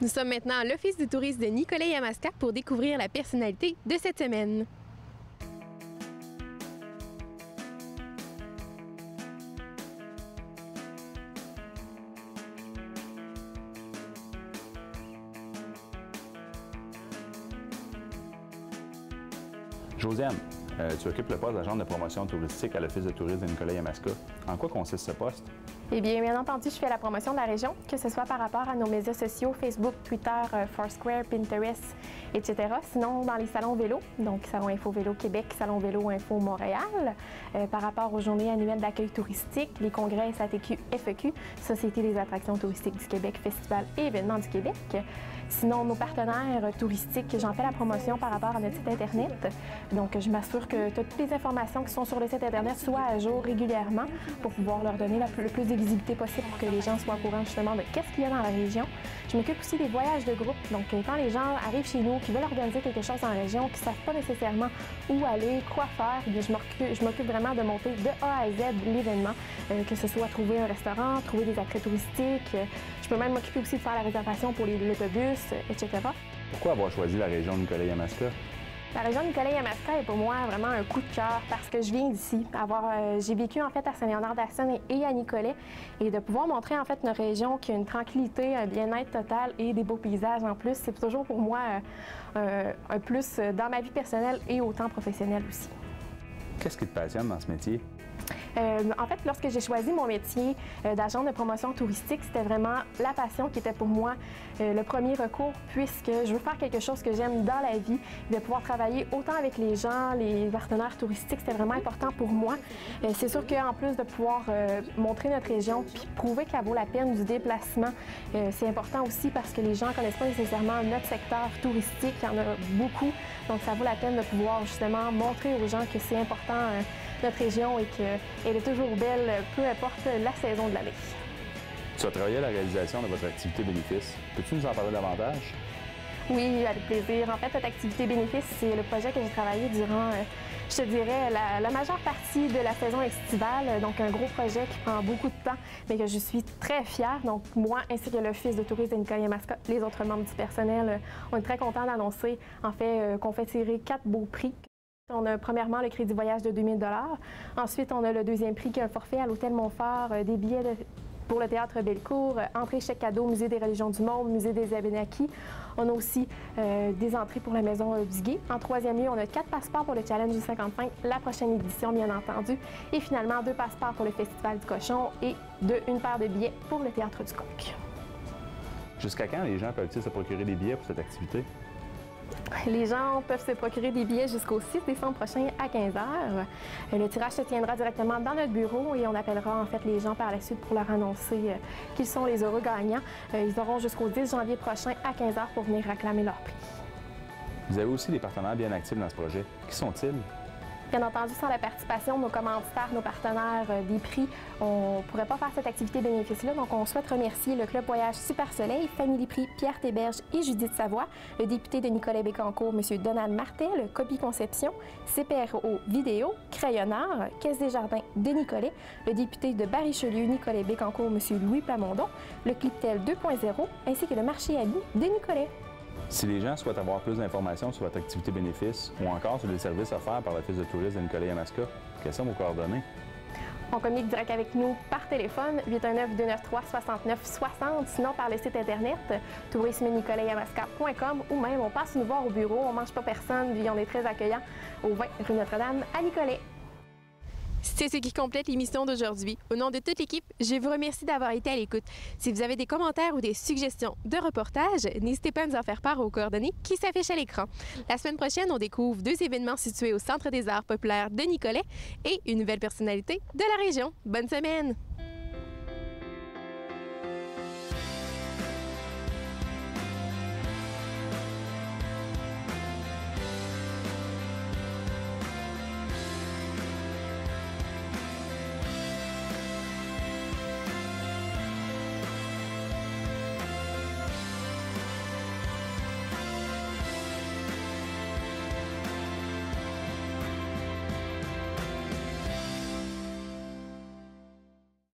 Nous sommes maintenant à l'Office du tourisme de Nicolet-Yamaska pour découvrir la personnalité de cette semaine. Josiane, tu occupes le poste d'agent de promotion touristique à l'Office de tourisme de Nicolet-Yamaska. En quoi consiste ce poste? Eh bien entendu, je fais la promotion de la région, que ce soit par rapport à nos médias sociaux, Facebook, Twitter, Foursquare, Pinterest, etc. Sinon, dans les salons vélo, donc Salon Info Vélo Québec, Salon Vélo Info Montréal, par rapport aux journées annuelles d'accueil touristique, les congrès SATQ, FEQ, Société des attractions touristiques du Québec, Festival et événements du Québec. Sinon, nos partenaires touristiques, j'en fais la promotion par rapport à notre site Internet. Donc, je m'assure que toutes les informations qui sont sur le site Internet soient à jour régulièrement pour pouvoir leur donner le plus de visibilité possible pour que les gens soient au courant justement de qu'est-ce qu'il y a dans la région. Je m'occupe aussi des voyages de groupe. Donc, quand les gens arrivent chez nous, qui veulent organiser quelque chose en région, qui ne savent pas nécessairement où aller, quoi faire, bien, je m'occupe vraiment de monter de A à Z l'événement, que ce soit trouver un restaurant, trouver des attraits touristiques. Je peux même m'occuper aussi de faire la réservation pour l'autobus, etc. Pourquoi avoir choisi la région de Nicolet-Yamaska? La région de Nicolet-Yamaska est pour moi vraiment un coup de cœur parce que je viens d'ici. J'ai vécu en fait à Saint-Léonard-d'Ascennes et à Nicolet et de pouvoir montrer en fait une région qui a une tranquillité, un bien-être total et des beaux paysages en plus, c'est toujours pour moi un plus dans ma vie personnelle et autant professionnelle aussi. Qu'est-ce qui te passionne dans ce métier? En fait, lorsque j'ai choisi mon métier d'agent de promotion touristique, c'était vraiment la passion qui était pour moi le premier recours puisque je veux faire quelque chose que j'aime dans la vie, de pouvoir travailler autant avec les gens, les partenaires touristiques, c'était vraiment important pour moi. C'est sûr qu'en plus de pouvoir montrer notre région puis prouver qu'elle vaut la peine du déplacement, c'est important aussi parce que les gens ne connaissent pas nécessairement notre secteur touristique, il y en a beaucoup, donc ça vaut la peine de pouvoir justement montrer aux gens que c'est important notre région et qu'elle est toujours belle, peu importe la saison de l'année. Tu as travaillé à la réalisation de votre activité bénéfice. Peux-tu nous en parler davantage? Oui, avec plaisir. En fait, cette activité bénéfice, c'est le projet que j'ai travaillé durant, je te dirais, la majeure partie de la saison estivale. Donc, un gros projet qui prend beaucoup de temps, mais que je suis très fière. Donc, moi, ainsi que l'Office de tourisme de Nicolet-Yamaska, les autres membres du personnel, on est très contents d'annoncer, en fait, qu'on fait tirer 4 beaux prix. On a premièrement le crédit voyage de 2000 $. Ensuite, on a le deuxième prix qui est un forfait à l'Hôtel Montfort, des billets pour le Théâtre Bellecour, entrée chèque cadeau, Musée des religions du monde, Musée des Abénaquis. On a aussi des entrées pour la Maison du Gué. En troisième lieu, on a 4 passeports pour le Challenge du 55, la prochaine édition, bien entendu. Et finalement, 2 passeports pour le Festival du Cochon et une paire de billets pour le Théâtre du Coq. Jusqu'à quand les gens peuvent-ils se procurer des billets pour cette activité? Les gens peuvent se procurer des billets jusqu'au 6 décembre prochain à 15 h. Le tirage se tiendra directement dans notre bureau et on appellera en fait les gens par la suite pour leur annoncer qu'ils sont les heureux gagnants. Ils auront jusqu'au 10 janvier prochain à 15 h pour venir réclamer leur prix. Vous avez aussi des partenaires bien actifs dans ce projet. Qui sont-ils? Bien entendu, sans la participation de nos commanditaires, nos partenaires des prix, on ne pourrait pas faire cette activité bénéfice-là. Donc, on souhaite remercier le Club Voyage Super Soleil, Famille Prix, Pierre Théberge et Judith Savoie, le député de Nicolet-Bécancour, M. Donald Martel, Copie Conception, CPRO Vidéo, Crayonnard, Caisse des Jardins de Nicolet, le député de Barry-Chelieu, Nicolet-Bécancour, M. Louis Plamondon, le Cliptel 2.0, ainsi que le marché à loup de Nicolet. Si les gens souhaitent avoir plus d'informations sur votre activité bénéfice ou encore sur les services offerts par l'Office de tourisme de Nicolet-Yamaska, quelles sont vos coordonnées? On communique direct avec nous par téléphone, 819-293-6960, sinon par le site internet tourisme-nicolet-yamaska.com ou même on passe nous voir au bureau, on ne mange pas personne, puis on est très accueillant au 20 rue Notre-Dame à Nicolet. C'est ce qui complète l'émission d'aujourd'hui. Au nom de toute l'équipe, je vous remercie d'avoir été à l'écoute. Si vous avez des commentaires ou des suggestions de reportages, n'hésitez pas à nous en faire part aux coordonnées qui s'affichent à l'écran. La semaine prochaine, on découvre 2 événements situés au Centre des arts populaires de Nicolet et une nouvelle personnalité de la région. Bonne semaine!